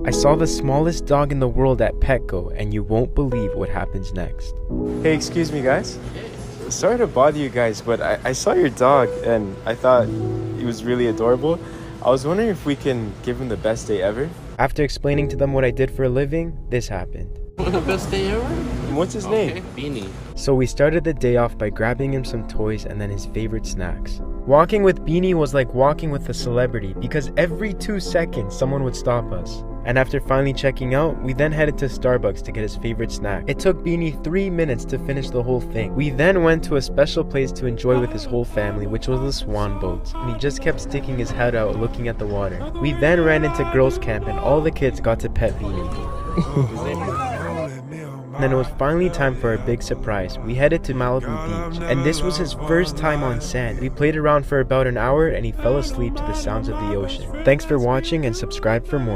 I saw the smallest dog in the world at Petco, and you won't believe what happens next. Hey, excuse me guys. Sorry to bother you guys, but I saw your dog and I thought he was really adorable. I was wondering if we can give him the best day ever. After explaining to them what I did for a living, this happened. The best day ever? What's his name? Beanie. So we started the day off by grabbing him some toys and then his favorite snacks. Walking with Beanie was like walking with a celebrity because every 2 seconds someone would stop us. And after finally checking out, we then headed to Starbucks to get his favorite snack. It took Beanie 3 minutes to finish the whole thing. We then went to a special place to enjoy with his whole family, which was the Swan Boats, and he just kept sticking his head out looking at the water. We then ran into girls camp and all the kids got to pet Beanie. Then it was finally time for our big surprise. We headed to Malibu Beach, and this was his first time on sand. We played around for about an hour and he fell asleep to the sounds of the ocean. Thanks for watching and subscribe for more.